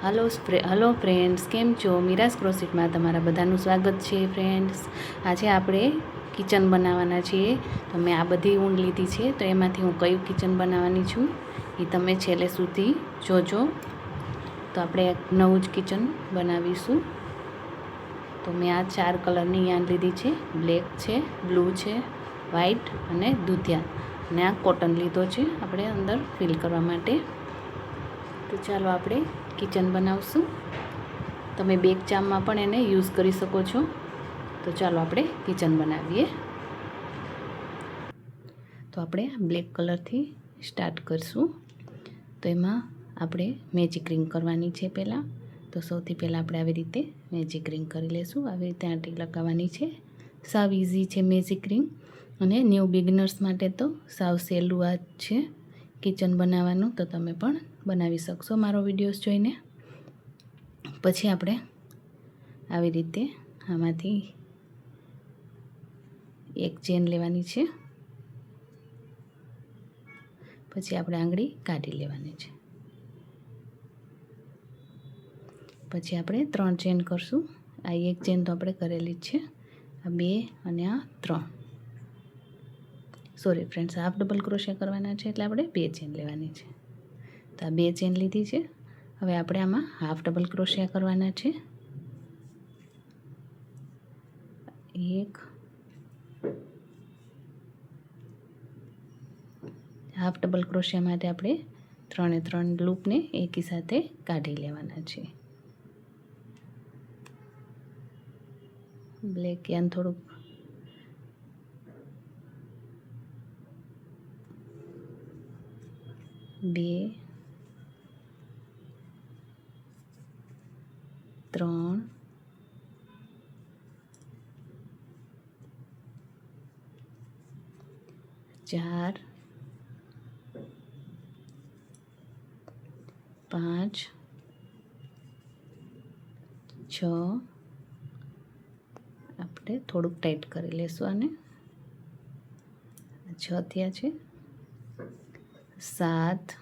Hello friends, કેમ છો? મીરાસ ક્રોશેટમાં તમારા બધાનું સ્વાગત છે ફ્રેન્ડ્સ. આજે આપણે કિચન બનાવવાના છીએ. તો મેં આ બધી ઊન લીધી છે, તો એમાંથી હું કયું કિચન બનાવવાની છું એ તમે છેલ્લે સુધી જોજો. તો આપણે એક નવું જ કિચન બનાવીશું. તો મેં આ 4 કલરની યાન લીધી છે. બ્લેક છે, બ્લુ છે, વ્હાઈટ અને દૂધિયા, અને આ કોટન લીધો છે આપણે અંદર ફિલ કરવા માટે. તો ચાલો આપણે કિચન બનાવશું. તમે બેક ચામમાં પણ એને યુઝ કરી શકો છો. તો ચાલો આપણે કિચન બનાવીએ. તો આપણે બ્લેક કલરથી સ્ટાર્ટ કરીશું. તો એમાં આપણે મેજિક રિંગ કરવાની છે પહેલાં. તો સૌથી પહેલાં આપણે આવી રીતે મેજિક રિંગ કરી લઈશું. આવી રીતે આંટી લગાવવાની છે. સાવ ઇઝી છે મેજિક રિંગ, અને ન્યૂ બિગનર્સ માટે તો સાવ સહેલું આ છે કિચન બનાવવાનું. તો તમે પણ બનાવી શકશો મારો વિડીયોઝ જોઈને. પછી આપણે આવી રીતે આમાંથી એક ચેન લેવાની છે. પછી આપણે આંગળી કાઢી લેવાની છે. પછી આપણે 3 ચેન કરશું. આ એક ચેન તો આપણે કરેલી જ છે. આ 2 અને આ 3. સોરી ફ્રેન્ડ્સ, હાફ ડબલ ક્રોશિયા કરવાના છે, એટલે આપણે 2 ચેન લેવાની છે. તો આ 2 ચેન લીધી છે. હવે આપણે આમાં હાફ ડબલ ક્રોશિયા કરવાના છે. 1, હાફ ડબલ ક્રોશિયા માટે આપણે 3 એ 3 લૂપને એકી સાથે કાઢી લેવાના છે. બ્લેક યાન થોડુંક બે, 3, 4, 5, 6. આપણે થોડુંક ટાઈટ કરી લેશું આને. 6 થયા છે. 7,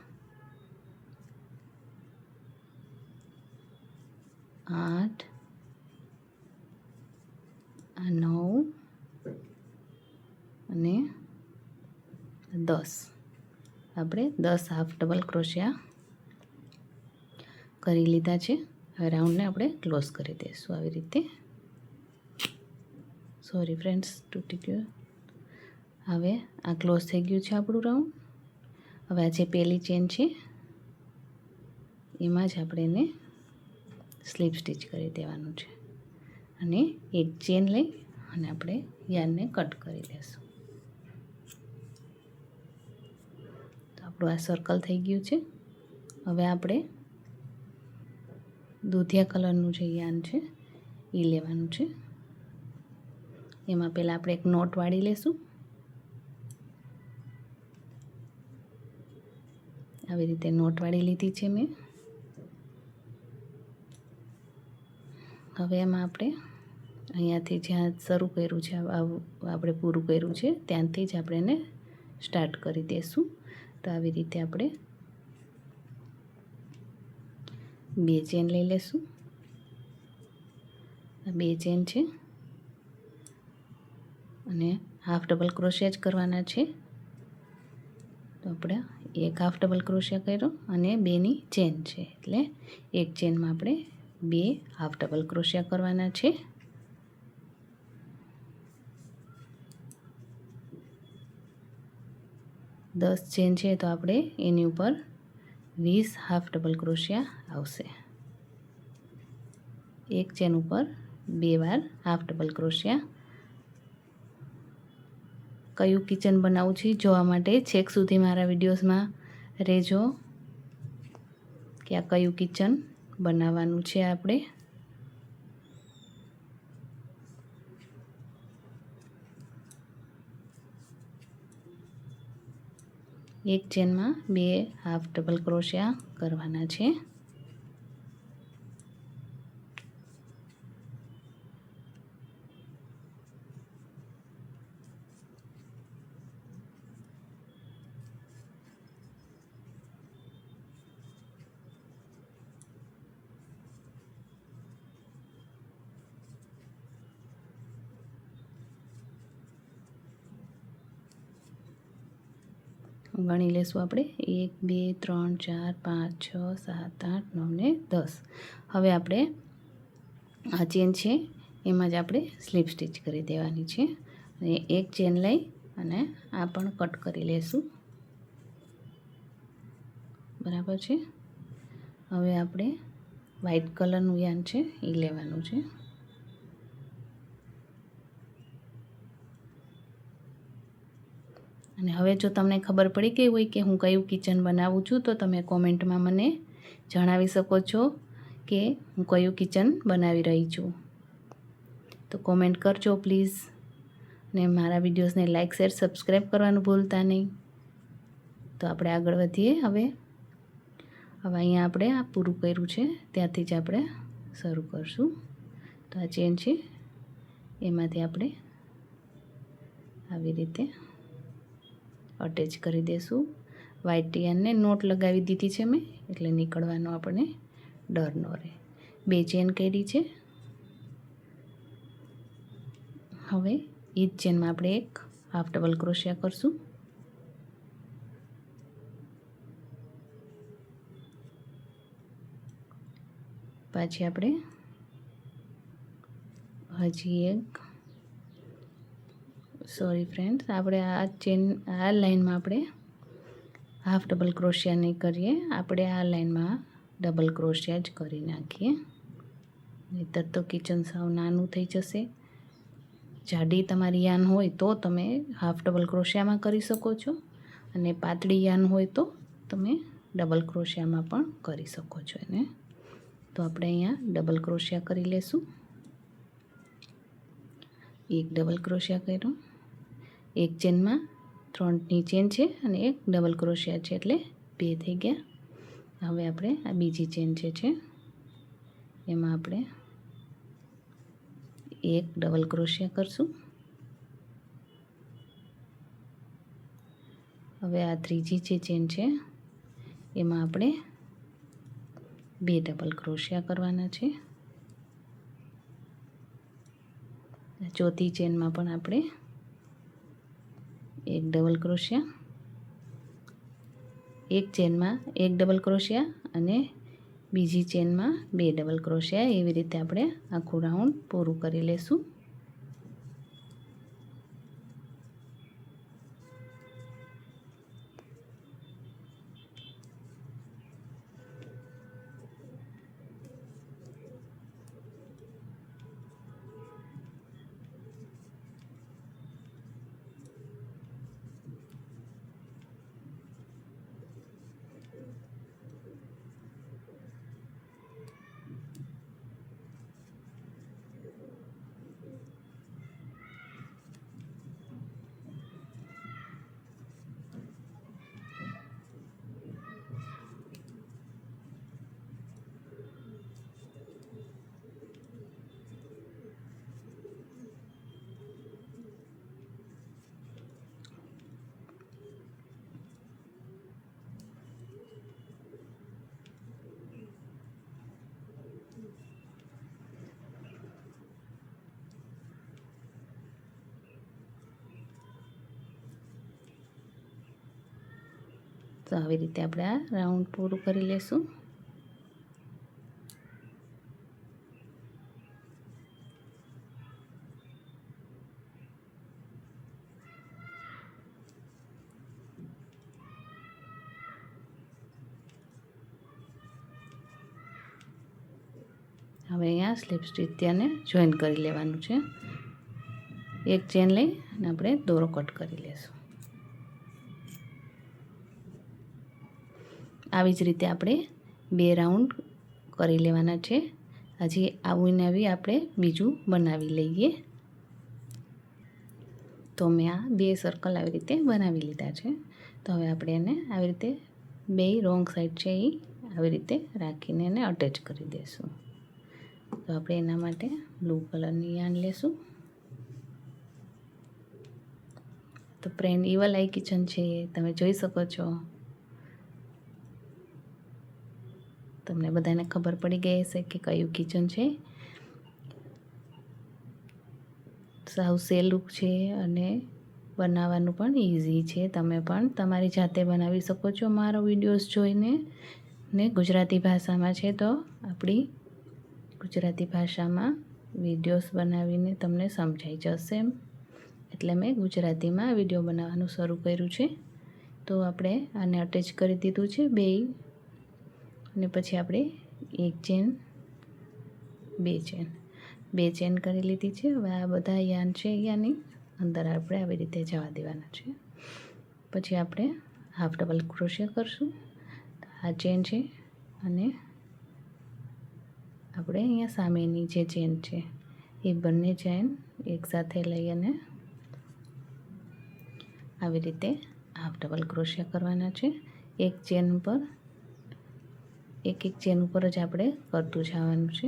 8, 9 અને 10. આપણે 10 હાફ ડબલ ક્રોશિયા કરી લીધા છે. હવે રાઉન્ડને આપણે ક્લોઝ કરી દઈશું આવી રીતે. સોરી ફ્રેન્ડ્સ, તૂટી ગયું. હવે આ ક્લોઝ થઈ ગયું છે આપણું રાઉન્ડ. હવે આ જે પહેલી ચેન છે એમાં જ આપણે એને સ્લીપ સ્ટીચ કરી દેવાનું છે, અને એક ચેન લઈ અને આપણે યાનને કટ કરી લઈશું. તો આપણું આ સર્કલ થઈ ગયું છે. હવે આપણે દૂધિયા કલરનું જે યાન છે એ લેવાનું છે. એમાં પહેલાં આપણે એક નોટ વાળી લેશું. આવી રીતે નોટ વાળી લીધી છે મેં. હવે એમાં આપણે અહીંયાથી જ્યાં શરૂ કર્યું છે, આપણે પૂરું કર્યું છે ત્યાંથી જ આપણે એને સ્ટાર્ટ કરી દઈશું. તો આવી રીતે આપણે 2 ચેન લઈ લેશું. આ 2 ચેન છે, અને હાફ ડબલ ક્રોશિયા જ કરવાના છે. તો આપણે એક હાફ ડબલ ક્રોશિયા કર્યો અને 2ની ચેન છે, એટલે એક ચેનમાં આપણે 2 હાફ ડબલ ક્રોશિયા કરવાના છે. દસ ચેન છે, તો આપણે એની ઉપર 20 હાફ ડબલ ક્રોશિયા આવશે. એક ચેન ઉપર 2 વાર હાફ ડબલ ક્રોશિયા. કયું કિચન બનાવવું છે જોવા માટે છેક સુધી મારા વિડીયોઝમાં રહેજો, કે આ કયું કિચન બનાવવાનું છે આપણે. એક ચેનમાં 2 હાફ ડબલ ક્રોશિયા કરવાના છે. ગણી લેશું આપણે 1 2 3 4 5 6 7 8 9 ને 10. હવે આપણે આ ચેન છે એમાં જ આપણે સ્લીપ સ્ટીચ કરી દેવાની છે અને એક ચેન લઈ અને આ પણ કટ કરી લેશું. બરાબર છે. હવે આપણે વ્હાઈટ કલરનું યાન છે એ લેવાનું છે. અને હવે જો તમને ખબર પડી ગઈ હોય કે હું કયું કિચન બનાવું છું તો તમે કોમેન્ટમાં મને જણાવી શકો છો કે હું કયું કિચન બનાવી રહી છું. તો કોમેન્ટ કરજો પ્લીઝ. ને મારા વિડીયોઝને લાઇક શેર સબસ્ક્રાઈબ કરવાનું ભૂલતા નહીં. તો આપણે આગળ વધીએ. હવે અહીંયા આપણે આ પૂરું કર્યું છે ત્યાંથી જ આપણે શરૂ કરશું. તો આ ચેન છે એમાંથી આપણે આવી રીતે અટેચ કરી દઈશું. વ્હાઈટ યાનને નોટ લગાવી દીધી છે મેં, એટલે નીકળવાનો આપણને ડર ન રહે. 2 ચેન કરી છે. હવે એ જ ચેનમાં આપણે એક હાફ ડબલ ક્રોશિયા કરશું. પાછી આપણે હજી એક આપણે આ લાઈનમાં આપણે હાફ ડબલ ક્રોશિયા નહીં કરીએ, આપણે આ લાઈનમાં ડબલ ક્રોશિયા જ કરી નાખીએ. નહીંતર તો કિચન સાવ નાનું થઈ જશે. જાડી તમારી યાન હોય તો તમે હાફ ડબલ ક્રોશિયામાં કરી શકો છો, અને પાતળી યાન હોય તો તમે ડબલ ક્રોશિયામાં પણ કરી શકો છો એને. તો આપણે અહીંયા ડબલ ક્રોશિયા કરી લેશું. એક ડબલ ક્રોશિયા કર્યો, એક ચેનમાં 3ની ચેન છે અને એક ડબલ ક્રોશિયા છે એટલે 2 થઈ ગયા. હવે આપણે આ બીજી ચેન છે એમાં આપણે એક ડબલ ક્રોશિયા કરશું. હવે આ ત્રીજી જે ચેન છે એમાં આપણે 2 ડબલ ક્રોશિયા કરવાના છે. ચોથી ચેનમાં પણ આપણે એક ડબલ ક્રોશિયા, એક ચેનમાં એક ડબલ ક્રોશિયા અને બીજી ચેનમાં 2 ડબલ ક્રોશિયા. એવી રીતે આપણે આખું રાઉન્ડ પૂરું કરી લેશું. તો આવી રીતે આપણે આ રાઉન્ડ પૂરું કરી લેશું. હવે અહીંયા સ્લીપ સ્ટીચ ત્યાંને જોઈન કરી લેવાનું છે. એક ચેન લઈ અને આપણે દોરો કટ કરી લેશું. આવી જ રીતે આપણે 2 રાઉન્ડ કરી લેવાના છે. હજી આવું ને આવી આપણે બીજું બનાવી લઈએ. તો મેં આ 2 સર્કલ આવી રીતે બનાવી લીધા છે. તો હવે આપણે એને આવી રીતે 2 રોંગ સાઈડ છે એ આવી રીતે રાખીને એને અટેચ કરી દઈશું. તો આપણે એના માટે બ્લુ કલરની યાન લેશું. તો ફ્રેન્ડ ઇવલ આઈ કિચન છે, તમે જોઈ શકો છો. તમને બધાને ખબર પડી ગઈ હશે કે કયું કિચન છે. સાવ સહેલું છે અને બનાવવાનું પણ ઇઝી છે. તમે પણ તમારી જાતે બનાવી શકો છો મારો વિડીયોઝ જોઈને. ને ગુજરાતી ભાષામાં છે તો આપણી ગુજરાતી ભાષામાં વિડીયોઝ બનાવીને તમને સમજાઈ જશે એટલે મેં ગુજરાતીમાં વિડીયો બનાવવાનું શરૂ કર્યું છે. તો આપણે આને અટેચ કરી દીધું છે બેય, અને પછી આપણે એક ચેન, બે ચેન કરી લીધી છે. હવે આ બધા યાન છે યાની અંદર આપણે આવી રીતે જવા દેવાના છે. પછી આપણે હાફ ડબલ ક્રોશિયા કરશું. આ ચેન છે અને આપણે અહીંયા સામેની જે ચેન છે એ બંને ચેન એકસાથે લઈ અને આવી રીતે હાફ ડબલ ક્રોશિયા કરવાના છે. એક ચેન ઉપર એક ચેન ઉપર જ આપણે કરતું જવાનું છે.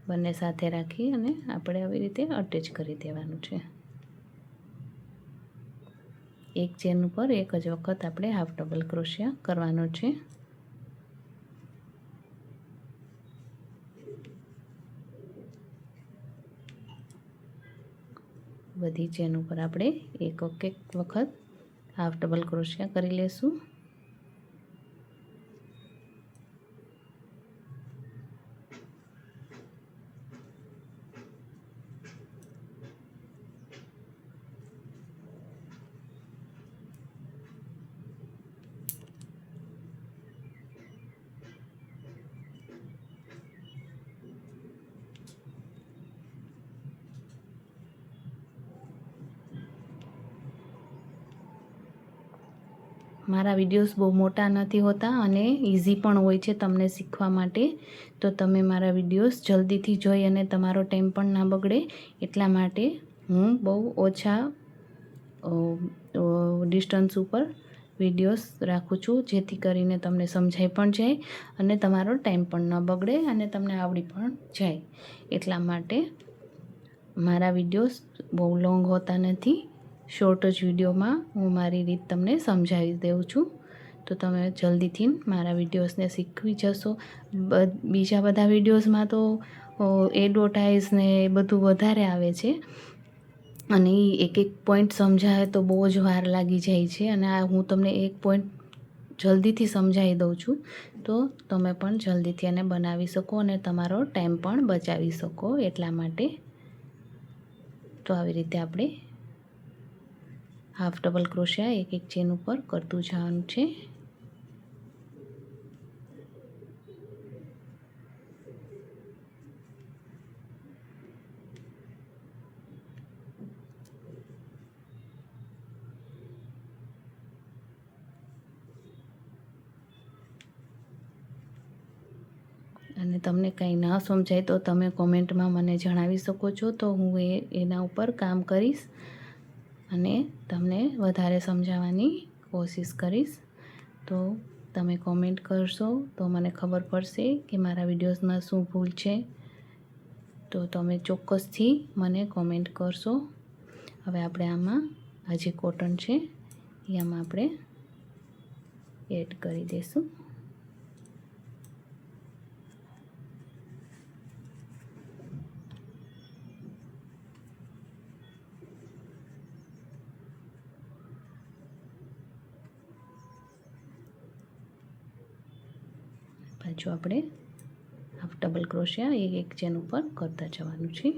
બંને સાથે રાખી અને આપણે આવી રીતે અટેચ કરી દેવાનું છે. એક ચેન ઉપર એક જ વખત આપણે હાફ ડબલ ક્રોશિયા કરવાનો છે. બધી ચેન ઉપર આપણે એક વખત હાફ ડબલ ક્રોશિયા કરી લેશું. મારા વિડીયોઝ બહુ મોટા નથી હોતા અને ઇઝી પણ હોય છે તમને શીખવા માટે. તો તમે મારા વિડીયોઝ જલ્દીથી જોઈ અને તમારો ટાઈમ પણ ના બગડે એટલા માટે હું બહુ ઓછા ડિસ્ટન્સ ઉપર વિડીયોઝ રાખું છું, જેથી કરીને તમને સમજાઈ પણ જાય અને તમારો ટાઈમ પણ ન બગડે અને તમને આવડી પણ જાય. એટલા માટે મારા વિડીયોઝ બહુ લોંગ હોતા નથી. શોર્ટ જ વિડીયોમાં હું મારી રીત તમને સમજાવી દઉં છું. તો તમે જલ્દીથી મારા વિડીયોઝને શીખવી જશો. બીજા બધા વિડીયોઝમાં તો એડવર્ટાઇઝ ને એ બધું વધારે આવે છે અને એક પોઈન્ટ સમજાવે તો બહુ જ વાર લાગી જાય છે, અને આ હું તમને એક પોઈન્ટ જલ્દીથી સમજાવી દઉં છું તો તમે પણ જલ્દીથી એને બનાવી શકો અને તમારો ટાઈમ પણ બચાવી શકો. એટલા માટે તો આવી રીતે આપણે હાફ ડબલ ક્રોશિયા એક ચેન ઉપર કરતું જવાનું છે. અને તમને કંઈ ન સમજાય તો તમે કોમેન્ટમાં મને જણાવી શકો છો, તો હું એના ઉપર કામ કરીશ અને તમને વધારે સમજાવવાની કોશિશ કરીશ. તો તમે કોમેન્ટ કરશો તો મને ખબર પડશે કે મારા વિડીયોઝમાં શું ભૂલ છે. તો તમે ચોક્કસથી મને કોમેન્ટ કરશો. હવે આપણે આમાં આ જે કોટન છે એ આમાં આપણે એડ કરી દઈશું. પાછું આપણે હાફ ડબલ ક્રોશિયા એક ચેન ઉપર કરતા જવાનું છે.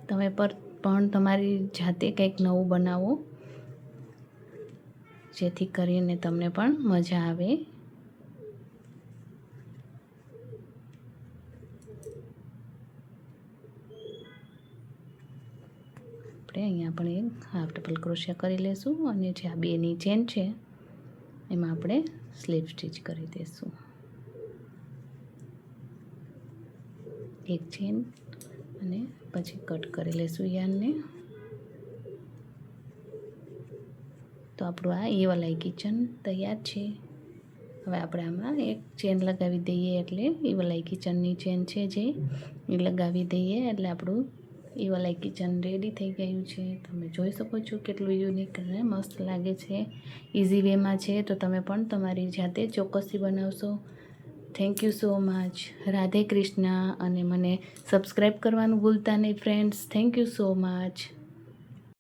તમે પણ તમારી જાતે કંઈક નવું બનાવો, જેથી કરીને તમને પણ મજા આવે. આપણે અહીંયા પણ એક હાફ ડબલ ક્રોશિયા કરી લઈશું અને જે આ બેની ચેન છે એમાં આપણે સ્લીપ સ્ટીચ કરી દઈશું. એક ચેન અને પછી કટ કરી લઈશું યાનને. તો આપણું આ એ વલાઈ કિચન તૈયાર છે. હવે આપણે આમાં એક ચેન લગાવી દઈએ એટલે એ વલાઈ કિચનની ચેન છે જે એ લગાવી દઈએ એટલે આપણું એ વાલા કિચન રેડી થઈ ગયું છે. તમે જોઈ શકો છો કેટલું યુનિક અને મસ્ત લાગે છે. ઇઝી વેમાં છે, તો તમે પણ તમારી જાતે ચોક્કસથી બનાવશો. Thank you so much. Radhe Krishna. અને મને સબસ્ક્રાઈબ કરવાનું ભૂલતા નહીં friends. Thank you so much.